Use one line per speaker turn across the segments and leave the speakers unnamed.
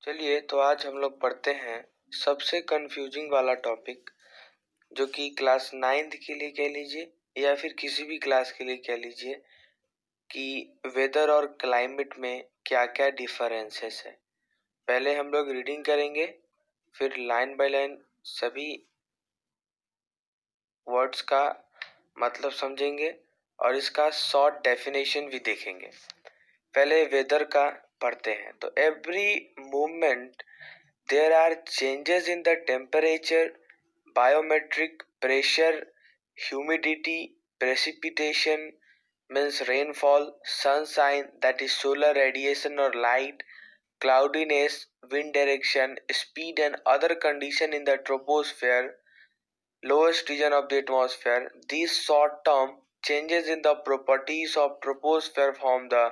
चलिए तो आज हम लोग पढ़ते हैं सबसे कंफ्यूजिंग वाला टॉपिक, जो कि क्लास 9th के लिए कह लीजिए या फिर किसी भी क्लास के लिए कह लीजिए कि वेदर और क्लाइमेट में क्या क्या डिफरेंसेस है। पहले हम लोग रीडिंग करेंगे, फिर लाइन बाय लाइन सभी वर्ड्स का मतलब समझेंगे और इसका शॉर्ट डेफिनेशन भी देखेंगे। पहले वेदर का पढ़ते हैं। तो every moment there are changes in the temperature, biometric pressure, humidity, precipitation means rainfall, sunshine that is solar radiation or light, cloudiness, wind direction, speed and other condition in the troposphere, lowest region of the atmosphere. These short-term changes in the properties of troposphere form the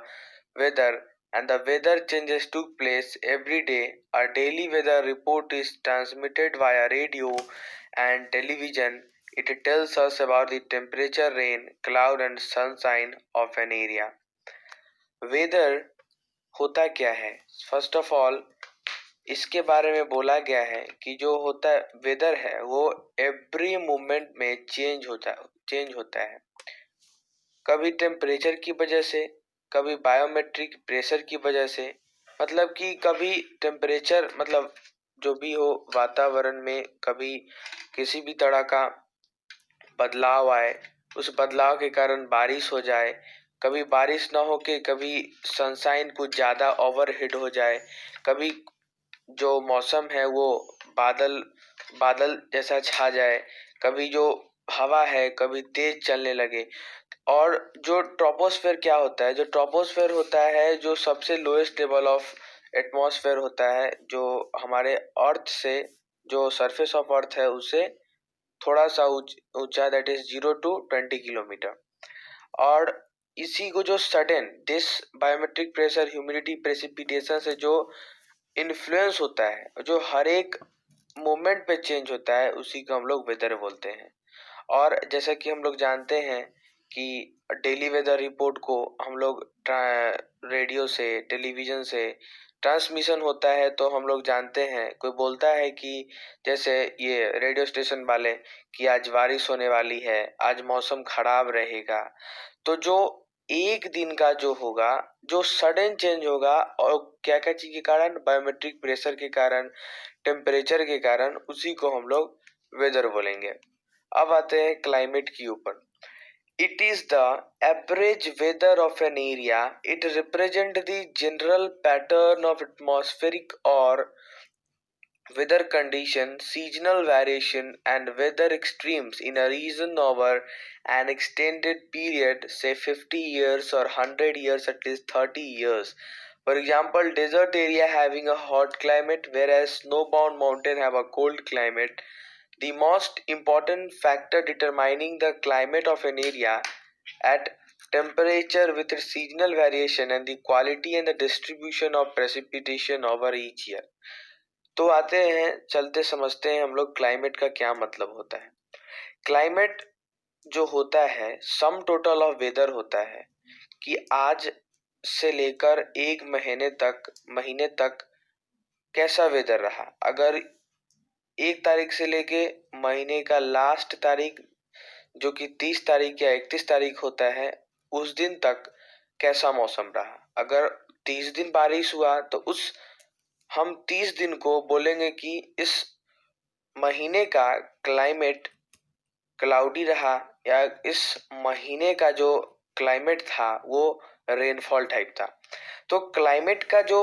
weather, and the weather changes took place every day. A daily weather report is transmitted via radio and television. It tells us about the temperature, rain, cloud and sunshine of an area. Weather होता क्या है? First of all इसके बारे में बोला गया है कि जो होता है वेदर है वो एवरी मोमेंट में चेंज होता है। कभी टेम्परेचर की वजह से, कभी बायोमेट्रिक प्रेशर की वजह से, मतलब कि कभी टेम्परेचर मतलब जो भी हो वातावरण में कभी किसी भी तरह का बदलाव आए, उस बदलाव के कारण बारिश हो जाए, कभी बारिश ना हो के कभी सनशाइन कुछ ज़्यादा ओवरहीट हो जाए, कभी जो मौसम है वो बादल बादल जैसा छा जाए, कभी जो हवा है कभी तेज चलने लगे। और जो ट्रोपोस्फेयर क्या होता है? जो ट्रोपोस्फेयर होता है जो सबसे लोएस्ट लेवल ऑफ एटमॉस्फेयर होता है, जो हमारे अर्थ से, जो सरफेस ऑफ अर्थ है उससे थोड़ा सा ऊंचा, दैट इज 0 to 20 किलोमीटर। और इसी को जो sudden this biometric pressure, humidity, precipitation से जो इन्फ्लुएंस होता है, जो हर एक मोमेंट पे चेंज होता है, उसी को हम लोग वेदर बोलते हैं। और जैसा कि हम लोग जानते हैं कि डेली वेदर रिपोर्ट को हम लोग रेडियो से, टेलीविजन से ट्रांसमिशन होता है, तो हम लोग जानते हैं, कोई बोलता है कि जैसे ये रेडियो स्टेशन वाले कि आज बारिश होने वाली है, आज मौसम खराब रहेगा। तो जो एक दिन का जो होगा, जो सडन चेंज होगा, और क्या क्या चीज के कारण? बायोमेट्रिक प्रेशर के कारण, टेम्परेचर के कारण, उसी को हम लोग वेदर बोलेंगे। अब आते हैं क्लाइमेट के ऊपर। It is the average weather of an area. It represents the general pattern of atmospheric or weather condition, seasonal variation, and weather extremes in a region over an extended period, say 50 years or 100 years, at least 30 years. For example, desert area having a hot climate, whereas snowbound mountain have a cold climate. The most important factor determining the climate of an area at temperature with its seasonal variation and the quality and the distribution of precipitation over each year. तो आते हैं, चलते समझते हैं हम लोग climate का क्या मतलब होता है। क्लाइमेट जो होता है सम टोटल ऑफ वेदर होता है कि आज से लेकर एक महीने तक कैसा वेदर रहा। अगर 1 तारीख से लेके महीने का लास्ट तारीख जो कि 30 तारीख या 31 तारीख होता है, उस दिन तक कैसा मौसम रहा। अगर 30 दिन बारिश हुआ तो उस हम 30 दिन को बोलेंगे कि इस महीने का क्लाइमेट क्लाउडी रहा, या इस महीने का जो क्लाइमेट था वो रेनफॉल टाइप था। तो क्लाइमेट का जो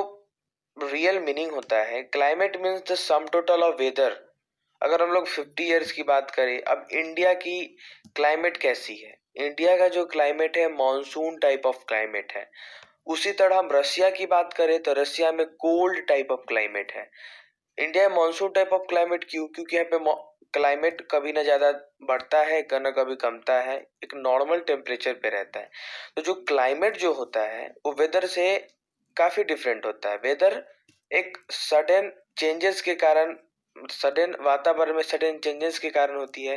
रियल मीनिंग होता है, climate means the sum total of weather. अगर हम लोग 50 ईयर्स की बात करें, अब इंडिया की क्लाइमेट कैसी है? इंडिया का जो क्लाइमेट है मानसून टाइप ऑफ क्लाइमेट है। उसी तरह हम रशिया की बात करें तो रशिया में कोल्ड टाइप ऑफ क्लाइमेट है। इंडिया में मानसून टाइप ऑफ क्लाइमेट क्यों? क्योंकि यहाँ पे क्लाइमेट कभी ना ज्यादा बढ़ता है ना कभी कमता है, एक नॉर्मल टेम्परेचर पे रहता है। तो जो क्लाइमेट जो होता है वो वेदर से काफी डिफरेंट होता है। वेदर एक सडन चेंजेस के कारण, सडन वातावरण में सडन चेंजेस के कारण होती है,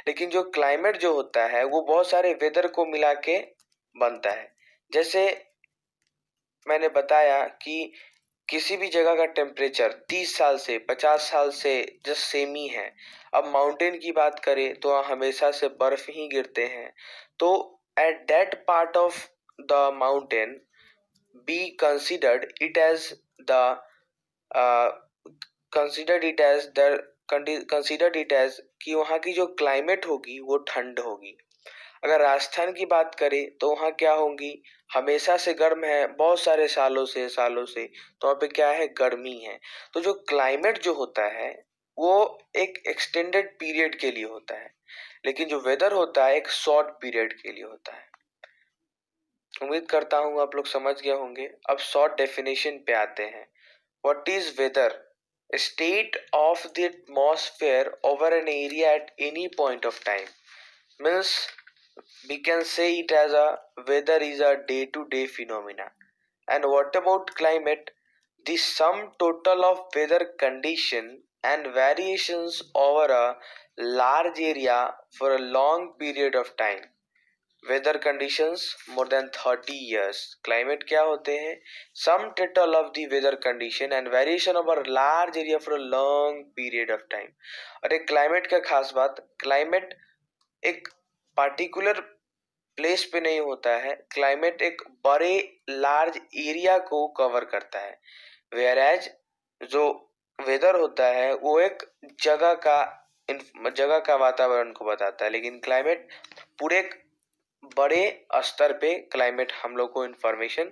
लेकिन जो क्लाइमेट जो होता है वो बहुत सारे वेदर को मिला के बनता है। जैसे मैंने बताया कि किसी भी जगह का टेम्परेचर 30 साल से 50 साल से जस्ट सेम ही है। अब माउंटेन की बात करें तो वहाँ हमेशा से बर्फ ही गिरते हैं, तो at that part of the mountain be considered it as the considered it as the considered it as कि वहाँ की जो क्लाइमेट होगी वो ठंड होगी। अगर राजस्थान की बात करें तो वहाँ क्या होंगी, हमेशा से गर्म है, बहुत सारे सालों से तो वहाँ पे क्या है, गर्मी है। तो जो क्लाइमेट जो होता है वो एक एक्सटेंडेड पीरियड के लिए होता है, लेकिन जो वेदर होता है एक शॉर्ट पीरियड के लिए होता है। उम्मीद करता हूँ आप लोग समझ गए होंगे। अब शॉर्ट डेफिनेशन पे आते हैं। What is whether? State of the atmosphere over an area at any point of time. Means we can say it as a weather is a day to day phenomena. And what about climate? The sum total of weather condition and variations over a large area for a long period of time. Weather conditions more than 30 years. Climate क्या होते हैं? Sum total of the weather condition and variation over a large area for a long period of time. और एक climate का खास बात, climate एक particular place पे नहीं होता है। क्लाइमेट एक बड़े लार्ज एरिया को कवर करता है, वेयर एज जो वेदर होता है वो एक जगह का जगह का वातावरण को बताता है, लेकिन क्लाइमेट पूरे एक बड़े स्तर पे क्लाइमेट हम लोग को इंफॉर्मेशन